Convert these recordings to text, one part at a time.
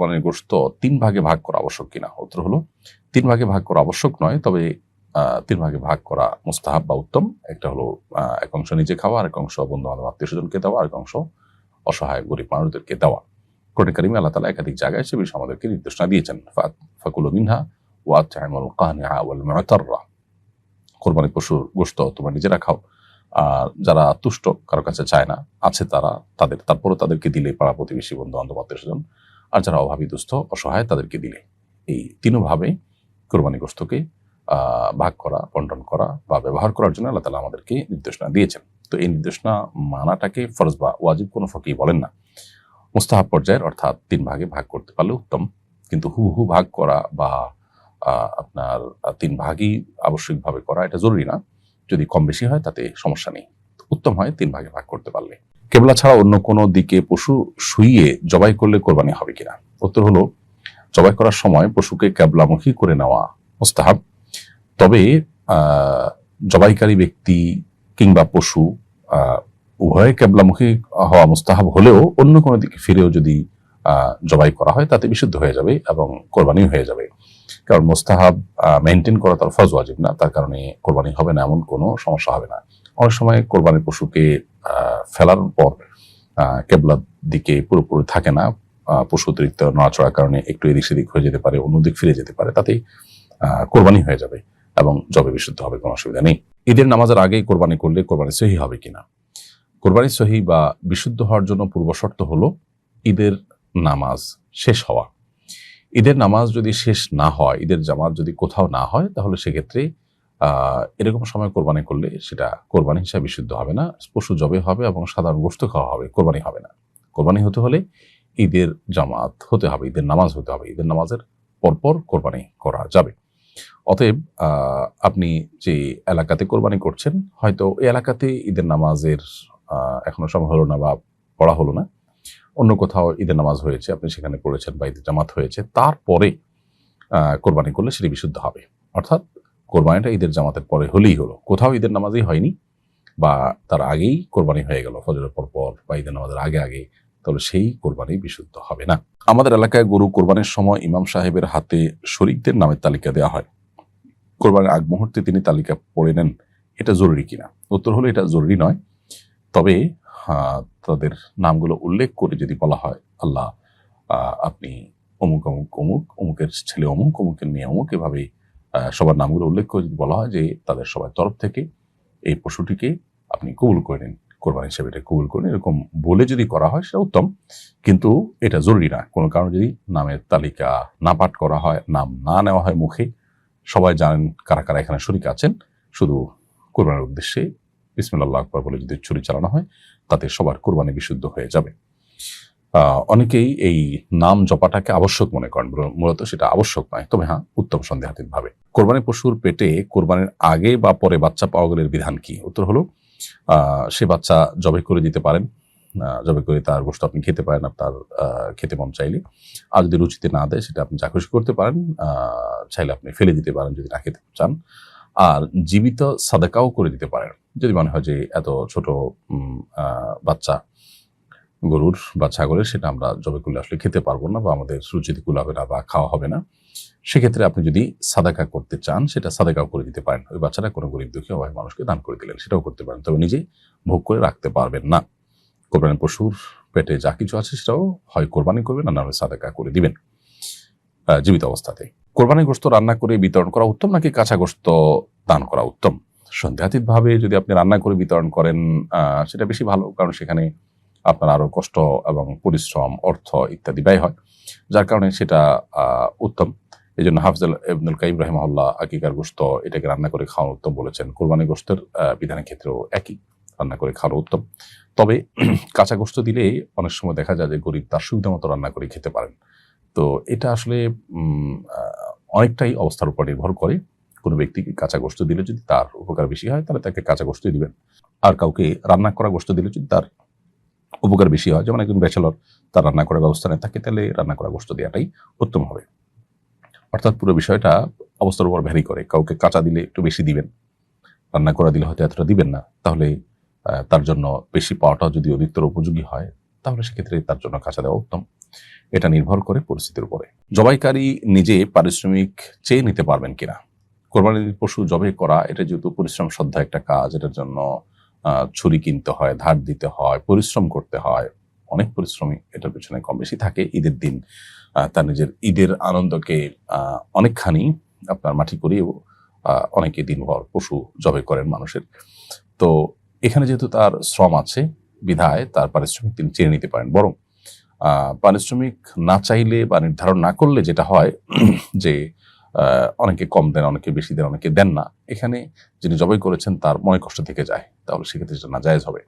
কোরবানির গোশত 3 ভাগে ভাগ করা আবশ্যক কিনা? উত্তর হলো 3 ভাগে ভাগ করা আবশ্যক নয়, তবে 3 ভাগে ভাগ করা মুস্তাহাব বা উত্তম। একটা হলো এক অংশ নিজে খাওয়া, আরেক অংশ বন্ধু-বান্ধব আত্মীয়স্বজনকে দেওয়া, আরেক অংশ অসহায় গরিব মানুষদেরকে দেওয়া। কোরআনে কারিমে আল্লাহ তাআলা একাধিক জায়গায় সে বিষয়ে আমাদেরকে নির্দেশনা দিয়েছেন। ফাকুলু মিনহা ওয়া আত'ইমুল কানিআ ওয়াল মু'তাররা। কোরবানির পশুর গোশত তোমরা নিজেরা খাও, আর যারা তুষ্ট, কারো কাছে চায় না, আছে তারপরও তাদেরকে দিলে, পাড়া প্রতিবেশী, বন্ধু-বান্ধব, আত্মীয়স্বজন, আর যারা অভাবী দুস্থ অসহায় তাদেরকে দিলে। এই তিনভাবে কোরবানি গোশতকে ভাগ করা, বন্টন করা বা ব্যবহার করার জন্য আল্লাহ তাআলা আমাদেরকে নির্দেশনা দিয়েছেন। তো এই নির্দেশনা মানাটাকে ফরজ বা ওয়াজিব কোনো ফকিহ বলেন না, মুস্তাহাব পর্যায়ের, অর্থাৎ 3 ভাগে ভাগ করতে পারলে উত্তম। কিন্তু হুবহু ভাগ করা বা আপনার 3 ভাগই আবশ্যিকভাবে করা এটা জরুরি না। যদি কম বেশি হয় তাতে সমস্যা নেই, উত্তম হয় 3 ভাগে ভাগ করতে পারলে। কেবলা ছাড়া অন্য কোনো দিকে পশু শুইয়ে জবাই করলে কোরবানি হবে কিনা? উত্তর হলো জবাই করার সময় পশুকে কেবলামুখী করে নেওয়া মুস্তাহাব। তবে জবাইকারী ব্যক্তি কিংবা পশু উভয়ে কেবলামুখী হওয়া মুস্তাহাব হলেও অন্য কোনো দিকে ফিরেও যদি জবাই করা হয় তাতে বিশুদ্ধ হয়ে যাবে এবং কোরবানি হয়ে যাবে। কারণ মুস্তাহাব মেনটেন করা তার ফরজ ওয়াজিব না, তার কারণে কোরবানি হবে না এমন কোনো সমস্যা হবে না। অনেক সময় কোরবানির পশুকে ফেলার পর কেবলার দিকে পুরোপুরি থাকে না, পশু অতিরিক্ত নড়াচড়ার কারণে একটু এদিক সেদিক হয়ে যেতে পারে, অন্যদিক ফিরে যেতে পারে, তাতেই কোরবানি হয়ে যাবে এবং জবে বিশুদ্ধ হবে, কোনো অসুবিধা নেই। ঈদের নামাজের আগেই কোরবানি করলে কোরবানি সহি হবে কিনা? কোরবানি সহি বা বিশুদ্ধ হওয়ার জন্য পূর্ব শর্ত হলো ঈদের নামাজ শেষ হওয়া। ঈদের নামাজ যদি শেষ না হয়, ঈদের জামাত যদি কোথাও না হয়, তাহলে সেক্ষেত্রে এরকম সময় কোরবানি করলে সেটা কোরবানি হিসাবে বিশুদ্ধ হবে না, পশু জবে হবে এবং সাধারণ গোশত খাওয়া হবে, কোরবানি হবে না। কোরবানি হতে হলে ঈদের জামাত হতে হবে, ঈদের নামাজ হতে হবে, ঈদের নামাজের পরপর কোরবানি করা যাবে। অতএব আপনি যে এলাকাতে কোরবানি করছেন, হয়তো এই এলাকাতে ঈদের নামাজের এখনো সময় হলো না বা পড়া হলো না, অন্য কোথাও ঈদের নামাজ হয়েছে, আপনি সেখানে পড়েছেন বা ঈদের জামাত হয়েছে, তারপরে কোরবানি করলে সেটি বিশুদ্ধ হবে। অর্থাৎ কোরবানিটা ঈদের জামাতের পরে হলেই হলো, কোথাও ঈদের নামাজই হয়নি বা তার আগেই কোরবানি হয়ে গেল ফজরের পর বা ঈদের নামাজের আগে, তাহলে সেই কোরবানি বিশুদ্ধ হবে না। আমাদের এলাকায় গরু কোরবানির সময় ইমাম সাহেবের হাতে শরীকদের নামের তালিকা দেওয়া হয়, কোরবানির আগ মুহূর্তে তিনি তালিকা পড়ে নেন, এটা জরুরি কিনা? উত্তর হলো এটা জরুরি নয়, তবে তাদের নামগুলো উল্লেখ করে যদি বলা হয়, আল্লাহ আপনি অমুক অমুক অমুক, অমুকের ছেলে অমুক, অমুকের মেয়ে অমুক, এভাবে সবার নামগুলো উল্লেখ করে যদি বলা হয় যে তাদের সবার তরফ থেকে এই পশুটিকে আপনি কবুল করে নিন, কোরবানি হিসেবে এটা কবুল করে নিন, এরকম বলে যদি করা হয় সেটা উত্তম। কিন্তু এটা জরুরি না। কোনো কারণে যদি নামের তালিকা না পাঠ করা হয়, নাম না নেওয়া হয় মুখে, সবাই জানেন কারা কারা এখানে শরীক আছেন, শুধু কোরবানির উদ্দেশ্যে বিসমিল্লাহ আল্লাহু আকবার বলে যদি ছুরি চালানো হয়, তাতে সবার কোরবানি বিশুদ্ধ হয়ে যাবে। অনেকেই এই নাম জপাটাকে আবশ্যক মনে করেন, মূলত সেটা আবশ্যক নয়, তবে হ্যাঁ উত্তম সন্দেহাতীতভাবে। কোরবানি পশুর পেটে কোরবানির আগে বা পরে বাচ্চা পাওয়া গেলে বিধান কি? উত্তর হলো সে বাচ্চা জবাই করে দিতে পারেন, জবাই করে তার গোশত আপনি খেতে পারেন আপনার খেতে মন চাইলে, আর যদি রুচিতে না দেয় সেটা আপনি যা খুশি করতে পারেন, চাইলে আপনি ফেলে দিতে পারেন যদি না খেতে চান, আর জীবিত সাদাকাও করে দিতে পারেন যদি মনে হয় যে এত ছোট বাচ্চা গরুর বা ছাগলের সেটা আমরা জবাই করলে আসলে খেতে পারবো না বা আমাদের রুচিতে কুলাবে না বা খাওয়া হবে না, সেক্ষেত্রে আপনি যদি সাদাকা করতে চান সেটা সাদাকাও করে দিতে পারেন, ওই বাচ্চাটা কোনো গরিব দুঃখী অভাবী মানুষকে দান করে দিলেন, সেটাও করতে পারেন, তবে নিজে ভোগ করে রাখতে পারবেন না। কোরবানির পশুর পেটে যা কিছু আছে সেটাও হয় কোরবানি করবেন আর না হলে সাদাকা করে দিবেন জীবিত অবস্থাতে। কোরবানির গোশত রান্না করে বিতরণ করা উত্তম নাকি কাঁচা গোশত দান করা উত্তম? সন্দেহাতীতভাবে যদি আপনি রান্না করে বিতরণ করেন সেটা বেশি ভালো, কারণ সেখানে আপনার আরো কষ্ট এবং পরিশ্রম, অর্থ ইত্যাদি ব্যয় হয়, যার কারণে সেটা উত্তম। এই জন্য হাফিজ ইবনুল কাইয়িম রাহিমাহুল্লাহ আকিকার গোশত এটাকে রান্না করে খাওয়ানো উত্তম বলেছেন। কোরবানি গোশতের বিধানের ক্ষেত্রেও একই, রান্না করে খাওয়ানো উত্তম। তবে কাঁচা গোশত দিলে অনেক সময় দেখা যায় যে গরিব তার সুবিধা মতো রান্না করে খেতে পারেন, তো এটা আসলে অনেকটাই অবস্থার উপর নির্ভর করে। কোনো ব্যক্তিকে কাঁচা গোশত দিলে যদি তার উপকার বেশি হয় তাহলে তাকে কাঁচা গোশত দিবেন, আর কাউকে রান্না করা গোশত দিলে যদি তার উপকার বেশি হয়, যেমন একজন ব্যাচেলর তার রান্না করার ব্যবস্থা নেই, তাকে তাহলে রান্না করা গোশত দেওয়াটাই উত্তম হবে। অর্থাৎ পুরো বিষয়টা অবস্থার উপর ভ্যারি করে, কাউকে কাঁচা দিলে একটু বেশি দিবেন, রান্না করা দিলে হয়তো এতটা দিবেন না, তাহলে তার জন্য বেশি পাওয়াটা যদি অধিকতর উপযোগী হয় তাহলে সেক্ষেত্রে তার জন্য কাঁচা দেওয়া উত্তম। এটা নির্ভর করে পরিস্থিতির উপরে। জবাইকারী নিজে পারিশ্রমিক চেয়ে নিতে পারবেন কিনা। কোরবানির পশু জবাই করা এটা যেহেতু পরিশ্রম সাধ্য একটা কাজ, এটার জন্য ছুরি কিনতে হয়, ধার দিতে হয়, পরিশ্রম করতে হয়, অনেক পরিশ্রমী এটার পেছনে কম বেশি থাকে। ঈদের দিন তার নিজের ঈদের আনন্দকে অনেকখানি আপনার মাটি করিয়েও অনেকে দিনভর পশু জবাই করেন মানুষের। তো এখানে যেহেতু তার শ্রম আছে বিধায় তার পারিশ্রমিক তিনি চেয়ে নিতে পারেন। বরং পারিশ্রমিক না চাইলে বা নির্ধারণ না করলে যেটা হয় যে অনেকে কম দেন, অনেকে বেশি দেন, অনেকে দেন না। এখানে যিনি জবাই করেছেন তার মনে কষ্ট থেকে যায়, তাহলে সেক্ষেত্রে সেটা নাজায়েজ হবে।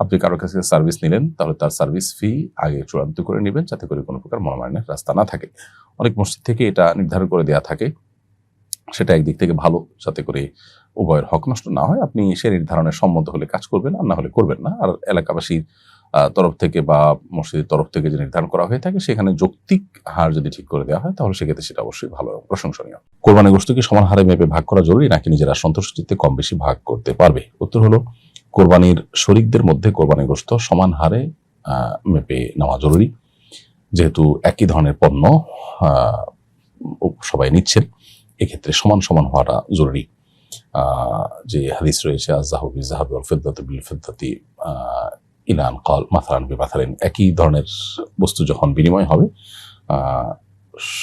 আপনি কারোর কাছে সার্ভিস নিলেন, তাহলে তার সার্ভিস ফি আগে চূড়ান্ত করে নেবেন, যাতে করে কোনো প্রকার মনোমালিন্যের রাস্তা না থাকে। অনেক মসজিদ থেকে এটা নির্ধারণ করে দেওয়া থাকে, সেটা একদিক থেকে ভালো, যাতে করে উভয়ের হক নষ্ট না হয়। আপনি সে নির্ধারণের সম্মত হলে কাজ করবেন, আর না হলে করবেন না। আর এলাকাবাসীর তরফ থেকে বা মসজিদের তরফ থেকে যে নির্ধারণ করা হয়ে থাকে সেখানে যৌক্তিক হার যদি ঠিক করে দেওয়া হয়, তাহলে সেক্ষেত্রে সেটা অবশ্যই ভালো এবং প্রশংসনীয়। কোরবানি গোশত কি সমান হারে মেপে ভাগ করা জরুরি, নাকি নিজেরা সন্তুষ্টিতে কম বেশি ভাগ করতে পারবে? উত্তর হলো, কোরবানির শরিকদের মধ্যে কোরবানি গোশত সমান হারে মেপে নেওয়া জরুরি। যেহেতু একই ধরনের পণ্য সবাই নিচ্ছেন, এক্ষেত্রে সমান সমান হওয়াটা জরুরি। যে হাদিস রয়েছে, আয-যাহাবু বিয-যাহাবি ওয়াল ফিদ্দাতু বিল ফিদ্দাতি ইলান ক্বাল মাসালান বিমাসালিন, একই ধরনের বস্তু যখন বিনিময় হবে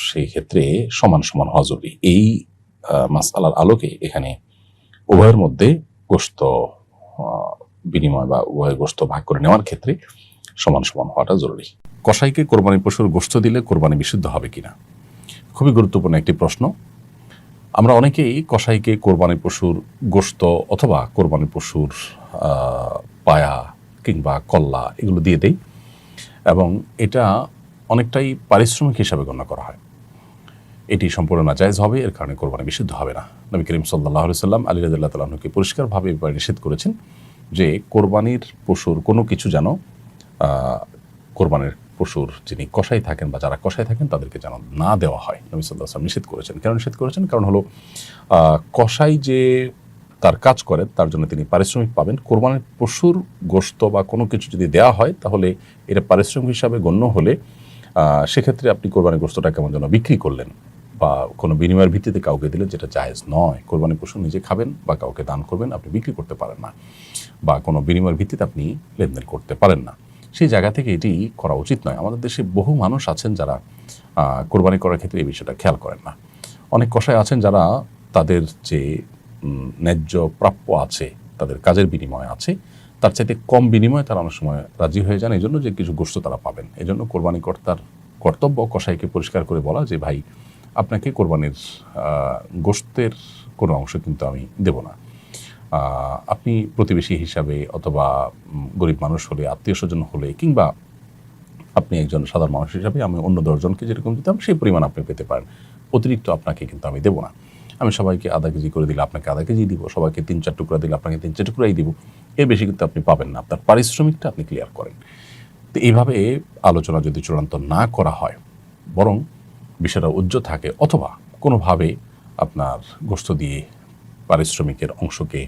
সেই ক্ষেত্রে সমান সমান হওয়া জরুরি। এই মাসআলার আলোকে এখানে উভয়ের মধ্যে গোশত বিনিময় বা উভয়ের গোশত ভাগ করে নেওয়ার ক্ষেত্রে সমান সমান হওয়াটা জরুরি। কসাইকে কোরবানির পশুর গোশত দিলে কোরবানি বিশুদ্ধ হবে কিনা, খুবই গুরুত্বপূর্ণ একটি প্রশ্ন। আমরা অনেকেই কসাইকে কোরবানির পশুর গোশত অথবা কোরবানির পশুর পায়া কিংবা কল্লা এগুলো দিয়ে দেই, এবং এটা অনেকটাই পারিশ্রমিক হিসাবে গণ্য করা হয়। এটি সম্পূর্ণ নাজায়েজ হবে, এর কারণে কোরবানি বিশুদ্ধ হবে না। নবী করিম সাল্লাল্লাহু আলাইহি সাল্লাম আলী রাদিয়াল্লাহু তাআলা আনহুকে পরিষ্কারভাবে এবারে নিষেধ করেছেন যে কোরবানির পশুর কোনো কিছু যেন কোরবানির পশুর যিনি কসাই থাকেন বা যারা কসাই থাকেন তাদেরকে যেন না দেওয়া হয়। নবী সাল্লাল্লাহু আলাইহি ওয়াসাল্লাম নিষেধ করেছেন। কেন নিষেধ করেছেন? কারণ হলো কসাই যে তার কাজ করেন তার জন্য তিনি পারিশ্রমিক পাবেন। কোরবানির পশুর গোশত বা কোনো কিছু যদি দেওয়া হয় তাহলে এটা পারিশ্রমিক হিসাবে গণ্য হলে সেক্ষেত্রে আপনি কোরবানির গোশতটা কেমন যেন বিক্রি করলেন বা কোনো বিনিময়ের ভিত্তিতে কাউকে দিলেন, যেটা জায়েজ নয়। কোরবানির পশু নিজে খাবেন বা কাউকে দান করবেন, আপনি বিক্রি করতে পারেন না, বা কোনো বিনিময়ের ভিত্তিতে আপনি লেনদেন করতে পারেন না। সেই জায়গা থেকে এটি করা উচিত নয়। আমাদের দেশে বহু মানুষ আছেন যারা কোরবানি করার ক্ষেত্রে এই বিষয়টা খেয়াল করেন না। অনেক কসাই আছেন যারা তাদের যে ন্যায্য প্রাপ্য আছে, তাদের কাজের বিনিময় আছে, তার চাইতে কম বিনিময়ে তারা অনেক সময় রাজি হয়ে যান, এই জন্য যে কিছু গোশত তারা পাবেন। এই জন্য কোরবানি কর্তার কর্তব্য কসাইকে পরিষ্কার করে বলা যে, ভাই আপনাকে কোরবানির গোশতের কোনো অংশ কিন্তু আমি দেব না। আপনি প্রতিবেশী হিসাবে অথবা গরিব মানুষ হলে, আত্মীয় স্বজন হলে, কিংবা আপনি একজন সাধারণ মানুষ হিসাবে আমি অন্য 10 জনকে যেরকম দিতাম সেই পরিমাণ আপনি পেতে পারেন, অতিরিক্ত আপনাকে কিন্তু আমি দেবো না। আমি সবাইকে আধা কেজি করে দিলে আপনাকে আধা কেজি দিব, সবাইকে 3-4 টুকরা দিলে আপনাকে 3-4 টুকরাই দিব, এর বেশি কিন্তু আপনি পাবেন না। আপনার পারিশ্রমিকটা আপনি ক্লিয়ার করেন। তো এইভাবে আলোচনা যদি চূড়ান্ত না করা হয়, বরং বিষয়টা উজ্জ্ব থাকে, অথবা কোনোভাবে আপনার গোশত দিয়ে পারিশ্রমিকের অংশকে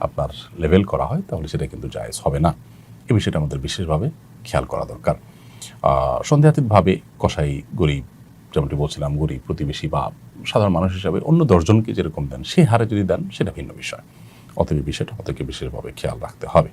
আপনার লেভেল করা হয়, তাহলে সেটা কিন্তু জায়েজ হবে না। এই বিষয়টা আমাদের বিশেষভাবে খেয়াল করা দরকার। সন্দেহাতীতভাবে কসাই গরিব, যেমনটি বলছিলাম, গরিব প্রতিবেশী বা সাধারণ মানুষ হিসাবে অন্য 10 জনকে যেরকম দেন সেই হারে যদি দেন সেটা ভিন্ন বিষয়। অতএব বিষয়টা আমাদেরকে বিশেষভাবে খেয়াল রাখতে হবে।